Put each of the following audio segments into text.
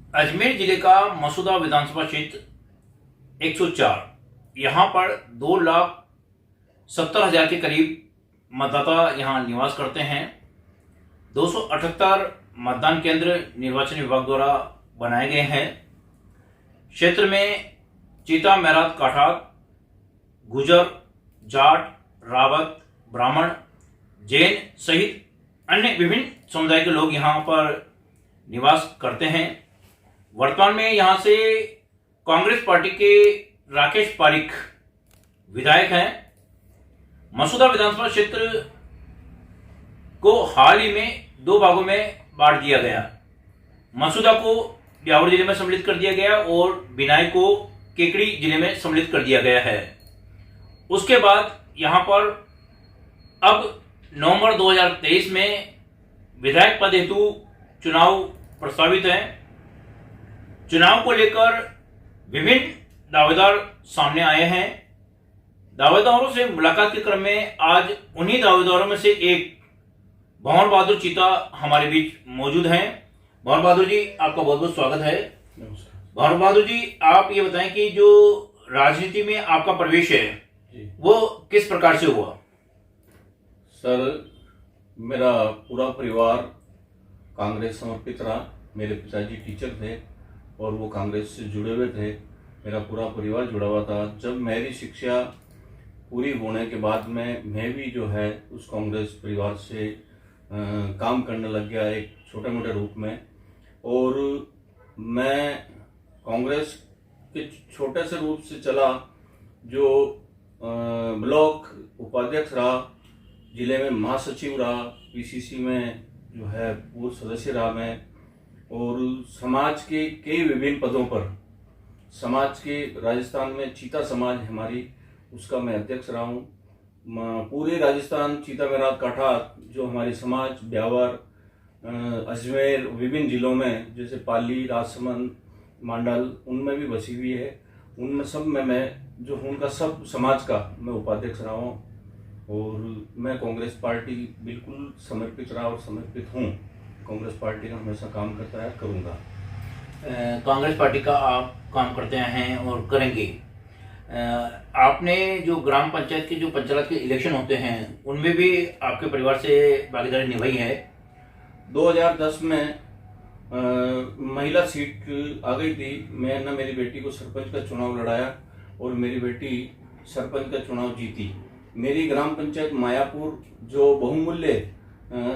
अजमेर जिले का मसूदा विधानसभा क्षेत्र 104, यहाँ पर 2,70,000 के करीब मतदाता यहाँ निवास करते हैं। 278 मतदान केंद्र निर्वाचन विभाग द्वारा बनाए गए हैं। क्षेत्र में चीता, मेहरात, काठात, गुजर, जाट, रावत, ब्राह्मण, जैन सहित अन्य विभिन्न समुदाय के लोग यहाँ पर निवास करते हैं। वर्तमान में यहाँ से कांग्रेस पार्टी के राकेश पारिक विधायक हैं। मसूदा विधानसभा क्षेत्र को हाल ही में 2 भागों में बांट दिया गया। मसूदा को ब्यावर जिले में सम्मिलित कर दिया गया और बिनाई को केकड़ी जिले में सम्मिलित कर दिया गया है। उसके बाद यहाँ पर अब नवंबर 2023 में विधायक पद हेतु चुनाव प्रस्तावित है। चुनाव को लेकर विभिन्न दावेदार सामने आए हैं। दावेदारों से मुलाकात के क्रम में आज उन्हीं दावेदारों में से एक भंवर बहादुर चीता हमारे बीच मौजूद हैं। भंवर बहादुर जी, आपका बहुत बहुत स्वागत है। नमस्कार। भंवर बहादुर जी, आप ये बताएं कि जो राजनीति में आपका प्रवेश है वो किस प्रकार से हुआ? सर, मेरा पूरा परिवार कांग्रेस समर्पित रहा। मेरे पिताजी टीचर थे और वो कांग्रेस से जुड़े हुए थे। मेरा पूरा परिवार जुड़ा हुआ था। जब मेरी शिक्षा पूरी होने के बाद में मैं भी जो है उस कांग्रेस परिवार से काम करने लग गया, एक छोटे मोटे रूप में। और मैं कांग्रेस के छोटे से रूप से चला, जो ब्लॉक उपाध्यक्ष रहा, जिले में महासचिव रहा, पीसीसी में जो है पूर्व सदस्य रहा मैं, और समाज के कई विभिन्न पदों पर, समाज के राजस्थान में चीता समाज हमारी, उसका मैं अध्यक्ष रहा हूँ। पूरे राजस्थान चीता, मेहरात, काठात जो हमारी समाज ब्यावर, अजमेर, विभिन्न जिलों में जैसे पाली, राजसमंद, मांडल, उनमें भी बसी हुई है। उनमें सब में मैं जो हूँ उनका सब समाज का मैं उपाध्यक्ष रहा हूँ। और मैं कांग्रेस पार्टी बिल्कुल समर्पित रहा और समर्पित हूँ। कांग्रेस पार्टी का हमेशा काम करता है, करूँगा। कांग्रेस पार्टी का आप काम करते हैं और करेंगे। आपने जो ग्राम पंचायत के जो पंचायत के इलेक्शन होते हैं उनमें भी आपके परिवार से भागीदारी निभाई है। 2010 में महिला सीट आ गई थी। मैंने मेरी बेटी को सरपंच का चुनाव लड़ाया और मेरी बेटी सरपंच का चुनाव जीती। मेरी ग्राम पंचायत मायापुर जो बहुमूल्य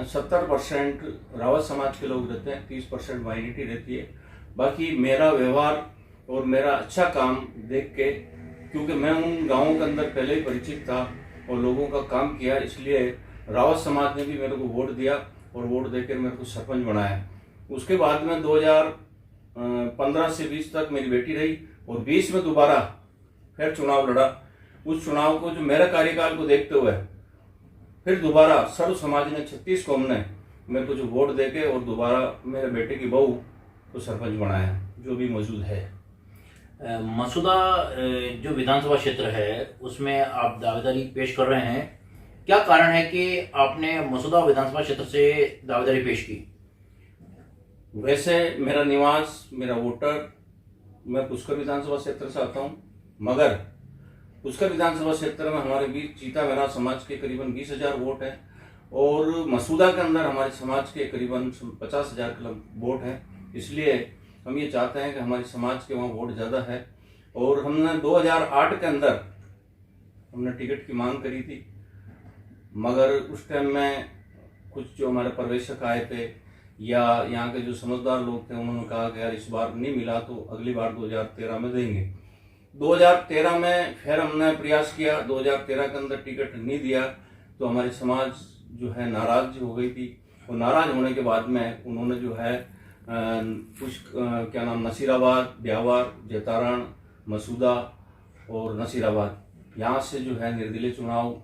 70% रावत समाज के लोग रहते हैं, 30% माइनॉरिटी रहती है। बाकी मेरा व्यवहार और मेरा अच्छा काम देख के, क्योंकि मैं उन गांवों के अंदर पहले ही परिचित था और लोगों का काम किया, इसलिए रावत समाज ने भी मेरे को वोट दिया और वोट देकर मेरे को सरपंच बनाया। उसके बाद में 2015 से 20 तक मेरी बेटी रही और 20 में दोबारा फिर चुनाव लड़ा। उस चुनाव को, जो मेरे कार्यकाल को देखते हुए, फिर दोबारा सर्व समाज ने 36 कौम ने मेरे को जो वोट देके और दोबारा मेरे बेटे की बहू को सरपंच बनाया, जो भी मौजूद है। मसूदा जो विधानसभा क्षेत्र है उसमें आप दावेदारी पेश कर रहे हैं। क्या कारण है कि आपने मसूदा विधानसभा क्षेत्र से दावेदारी पेश की? वैसे मेरा निवास, मेरा वोटर, मैं पुष्कर विधानसभा क्षेत्र से आता हूँ, मगर पुष्कर विधानसभा क्षेत्र में हमारे बीच चीता, मेहरात समाज के करीबन 20,000 वोट हैं और मसूदा के अंदर हमारे समाज के करीबन 50,000 वोट हैं। इसलिए हम ये चाहते हैं कि हमारे समाज के वहाँ वोट ज़्यादा है। और हमने 2008 के अंदर हमने टिकट की मांग करी थी, मगर उस टाइम में कुछ जो हमारे प्रवेशक आए थे या यहाँ के जो समझदार लोग थे, उन्होंने कहा कि यार इस बार नहीं मिला तो अगली बार 2013 में देंगे। 2013 में फिर हमने प्रयास किया, 2013 के अंदर टिकट नहीं दिया तो हमारी समाज जो है नाराज हो गई थी। और नाराज होने के बाद में उन्होंने जो है कुछ क्या नाम, नसीराबाद, ब्यावर, जैतारण, मसूदा और नसीराबाद, यहाँ से जो है निर्दलीय चुनाव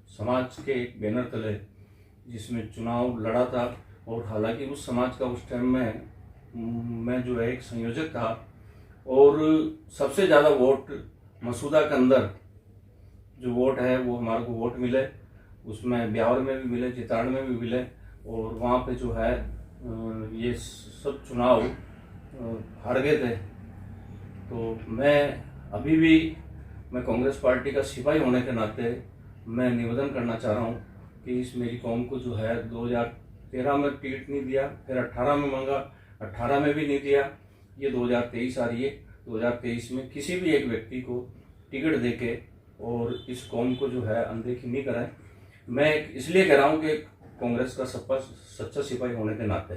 समाज के एक बैनर तले जिसमें चुनाव लड़ा था। और हालांकि उस समाज का उस टाइम में मैं जो है एक संयोजक था और सबसे ज़्यादा वोट मसूदा के अंदर जो वोट है वो हमारे को वोट मिले, उसमें ब्यावर में भी मिले, चिताड़ में भी मिले। और वहाँ पे जो है ये सब चुनाव हार गए थे। तो मैं अभी भी मैं कांग्रेस पार्टी का सिपाही होने के नाते मैं निवेदन करना चाह रहा हूँ कि इस मेरी कौम को जो है 2013 में टिकट नहीं दिया, फिर 18 में मांगा, 18 में भी नहीं दिया, ये 2023 आ रही है। 2023 में किसी भी एक व्यक्ति को टिकट देके और इस कौम को जो है अनदेखी नहीं कराएं। मैं इसलिए कह रहा हूँ कि कांग्रेस का सच्चा सिपाही होने के नाते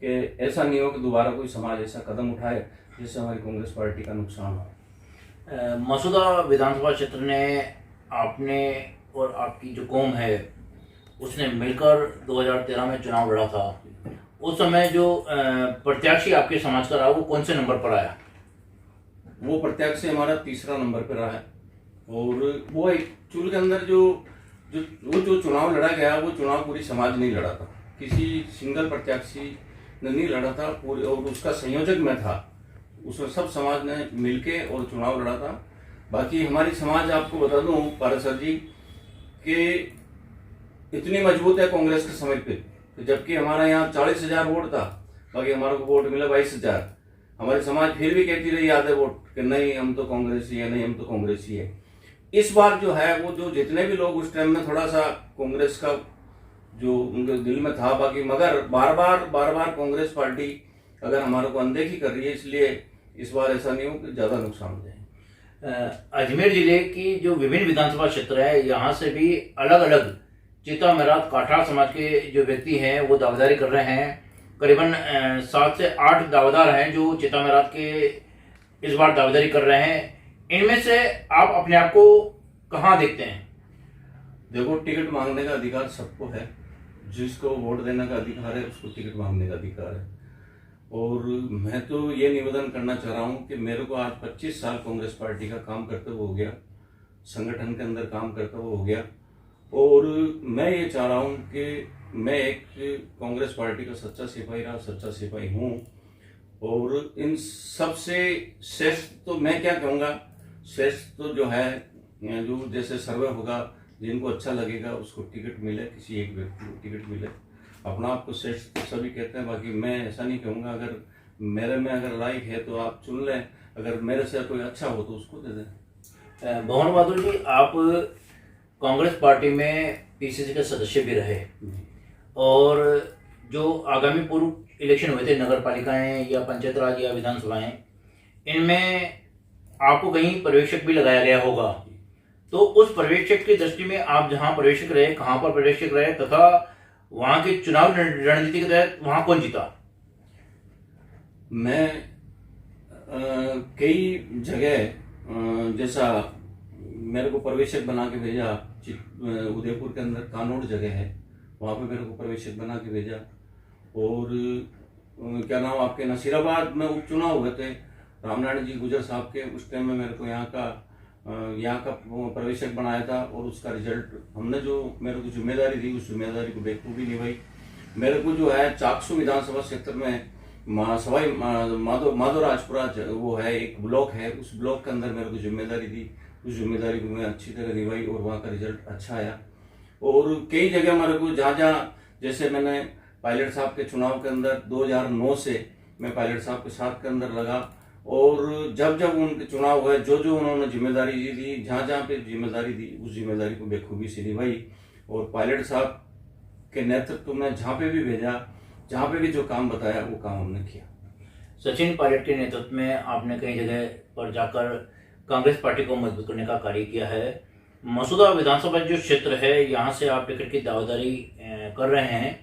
कि ऐसा नहीं हो कि दोबारा कोई समाज ऐसा कदम उठाए जिससे हमारी कांग्रेस पार्टी का नुकसान हो। मसूदा विधानसभा क्षेत्र ने आपने और आपकी जो कौम है उसने मिलकर 2013 में चुनाव लड़ा था। उस समय जो प्रत्याशी आपके समाज का रहा वो कौन से नंबर पर आया? वो प्रत्याशी हमारा तीसरा नंबर पर रहा है। और वो एक चुल के अंदर जो चुनाव लड़ा गया वो चुनाव पूरी समाज नहीं लड़ा था, किसी सिंगल प्रत्याशी ने नहीं लड़ा था पूरे, और उसका संयोजक मैं था। उसमें सब समाज ने मिलके और चुनाव लड़ा था। बाकी हमारी समाज, आपको बता दूं पारस सर जी, कि इतनी मजबूत है कांग्रेस के समर्पित, जबकि हमारा यहाँ 40,000 वोट था, बाकी हमारे को वोट मिला 22,000। हमारी समाज फिर भी कहती रही आधे वोट कि नहीं हम तो कांग्रेसी है, नहीं हम तो कांग्रेसी है। इस बार जो है वो जो जितने भी लोग उस टाइम में थोड़ा सा कांग्रेस का जो उनके दिल में था, बाकी मगर बार बार कांग्रेस पार्टी अगर हमारे को अनदेखी कर रही है, इसलिए इस बार ऐसा नहीं हो कि ज्यादा नुकसान हो जाए। अजमेर जिले की जो विभिन्न विधानसभा क्षेत्र है यहाँ से भी अलग अलग चीता मेरात काठार समाज के जो व्यक्ति हैं वो दावेदारी कर रहे हैं। करीबन 7 से 8 दावेदार हैं जो चीता मेरात के इस बार दावेदारी कर रहे हैं। इनमें से आप अपने आप को कहाँ देखते हैं? देखो, टिकट मांगने का अधिकार सबको है, जिसको वोट देने का अधिकार है उसको टिकट मांगने का अधिकार है। और मैं तो ये निवेदन करना चाह रहा हूँ कि मेरे को आज 25 साल कांग्रेस पार्टी का काम करते हुए हो गया, संगठन के अंदर काम करते हुए हो गया, और मैं ये चाह रहा हूँ कि मैं एक कांग्रेस पार्टी का सच्चा सिपाही रहा, सच्चा सिपाही हूँ। और इन सबसे श्रेष्ठ तो मैं क्या कहूँगा, श्रेष्ठ तो जो है जो जैसे सर्वे होगा, जिनको अच्छा लगेगा उसको टिकट मिले, किसी एक व्यक्ति को टिकट मिले। अपना आप को श्रेष्ठ सभी कहते हैं, बाकी मैं ऐसा नहीं कहूँगा। अगर मेरे में अगर लाइक है तो आप चुन लें, अगर मेरे से कोई अच्छा हो तो उसको दे दें। भवन बहादुर जी, आप कांग्रेस पार्टी में पीसीसी के सदस्य भी रहे, और जो आगामी पूर्व इलेक्शन हुए थे, नगर पालिकाएं या पंचायत राज या विधानसभाएं, इनमें आपको कहीं पर्यवेक्षक भी लगाया गया होगा। तो उस पर्यवेक्षक की दृष्टि में आप जहां पर्यवेक्षक रहे, कहां पर पर्यवेक्षक रहे, तथा वहां की चुनाव रणनीति के तहत वहां कौन जीता? मैं कई जगह जैसा मेरे को पर्यवेक्षक बना के भेजा, उदयपुर के अंदर कानोड़ जगह है, वहाँ पे मेरे को पर्यवेक्षक बना के भेजा। और क्या नाम आपके नसीराबाद में उपचुनाव हुए थे, रामनारायण जी गुजर साहब के, उस टाइम में मेरे को यहाँ का पर्यवेक्षक बनाया था। और उसका रिजल्ट हमने जो मेरे को जिम्मेदारी दी उस जिम्मेदारी को बेखूबी निभाई। मेरे को जो है चाकसू विधानसभा क्षेत्र में सवाई माधोराजपुरा वो है, एक ब्लॉक है, उस ब्लॉक के अंदर मेरे को जिम्मेदारी दी, उस जिम्मेदारी को मैं अच्छी तरह निभाई और वहाँ का रिजल्ट अच्छा आया। और कई जगह मेरे को जहाँ जैसे मैंने पायलट साहब के चुनाव के अंदर 2009 से मैं पायलट साहब के साथ के अंदर लगा, और जब उनके चुनाव हुए, जो उन्होंने जिम्मेदारी दी, जहाँ पे जिम्मेदारी दी, उस जिम्मेदारी को बेखूबी से निभाई। और पायलट साहब के नेतृत्व में जहाँ पे भी भेजा, जहाँ पे भी जो काम बताया वो काम हमने किया। सचिन पायलट के नेतृत्व में आपने कई जगह पर जाकर कांग्रेस पार्टी को मजबूत करने का कार्य किया है। मसूदा विधानसभा जो क्षेत्र है यहाँ से आप टिकट की दावेदारी कर रहे हैं।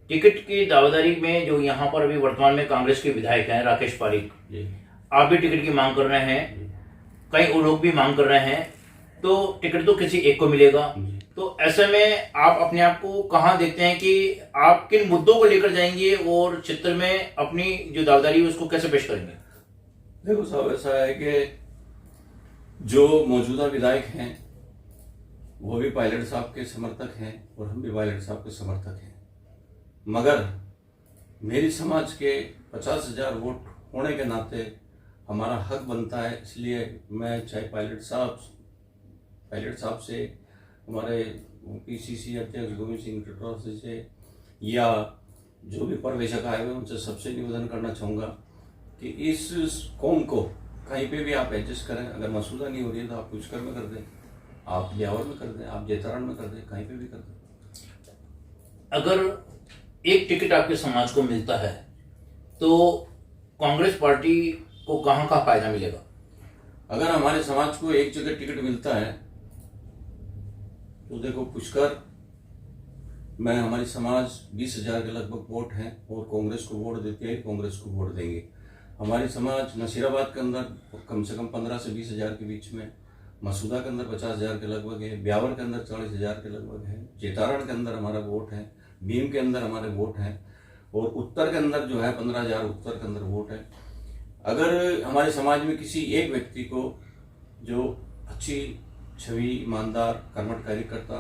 टिकट की दावेदारी में जो यहाँ पर अभी वर्तमान में कांग्रेस के विधायक हैं राकेश पारीक, आप भी टिकट की मांग कर रहे हैं, कई और लोग भी मांग कर रहे हैं, तो टिकट तो किसी एक को मिलेगा। तो ऐसे में आप अपने आप को कहाँ देखते हैं कि आप किन मुद्दों को लेकर जाएंगे और क्षेत्र में अपनी जो दावेदारी है उसको कैसे पेश करेंगे? देखो साहब, ऐसा है कि जो मौजूदा विधायक हैं वो भी पायलट साहब के समर्थक हैं और हम भी पायलट साहब के समर्थक हैं, मगर मेरी समाज के 50,000 वोट होने के नाते हमारा हक बनता है। इसलिए मैं चाहे पायलट साहब से, हमारे पीसीसी अध्यक्ष गोविंद सिंह टटोरा से, या जो भी पर्यवेक्षक आए हुए उनसे सबसे निवेदन करना चाहूँगा कि इस कौम को कहीं पे भी आप एडजस्ट करें। अगर मसूदा नहीं हो रही है तो आप पुष्कर में कर दें, आप ब्यावर में कर दें, आप जेतरान में कर दें, कहीं पे भी कर दें। अगर एक टिकट आपके समाज को मिलता है तो कांग्रेस पार्टी को कहाँ का फायदा मिलेगा? अगर हमारे समाज को एक जगह टिकट मिलता है तो देखो, पुष्कर में हमारी समाज 20,000 के लगभग वोट हैं और कांग्रेस को वोट देती है, कांग्रेस को वोट देंगे। हमारी समाज नसीराबाद के अंदर कम से कम 15 से 20,000 के बीच में, मसूदा के अंदर 50,000 के लगभग है, ब्यावर के अंदर 40,000 के लगभग है, जेतारण के अंदर हमारा वोट है, भीम के अंदर हमारे वोट हैं और उत्तर के अंदर जो है 15,000 उत्तर के अंदर वोट है। अगर हमारे समाज में किसी एक व्यक्ति को जो अच्छी छवि, ईमानदार, कर्मठ कार्यकर्ता,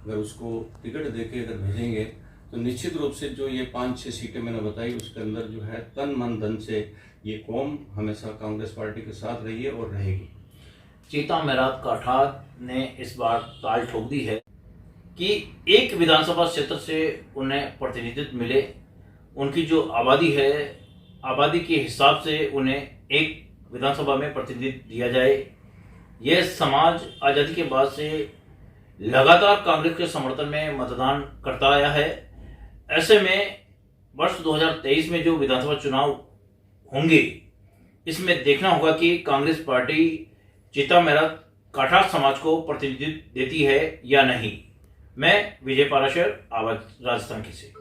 अगर उसको टिकट देके अगर भेजेंगे तो निश्चित रूप से जो ये 5-6 सीटें मैंने बताई उसके अंदर जो है तन मन धन से ये कौम हमेशा कांग्रेस पार्टी के साथ रही है और रहेगी। चीता मेरात काठार ने इस बार ताल ठोक दी है कि एक विधानसभा क्षेत्र से उन्हें प्रतिनिधित्व मिले। उनकी जो आबादी है, आबादी के हिसाब से उन्हें एक विधानसभा में प्रतिनिधित्व दिया जाए। यह समाज आज़ादी के बाद से लगातार कांग्रेस के समर्थन में मतदान करता आया है। ऐसे में वर्ष 2023 में जो विधानसभा चुनाव होंगे, इसमें देखना होगा कि कांग्रेस पार्टी चीता मेरात काठार समाज को प्रतिनिधित्व देती है या नहीं। मैं विजय पाराशर, आवाज राजस्थान की से।